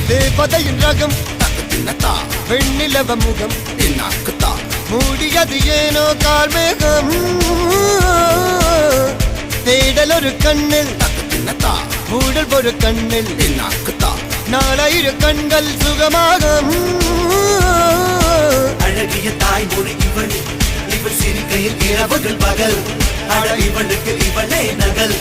தேவதையின் ரகம் வெண்ணிலவ முகம் மூடியது ஏனோ கார்மேகம் தேடல் ஒரு கண்ணில் மூடல் ஒரு கண்ணில் நாலாயிர கண்கள் சுகமாக அழகிய தாய்மொழி இவள் இவள் சிரிக்கையில் இரவுகள் பகல் அழ இவளுக்கு இவளே நகல்.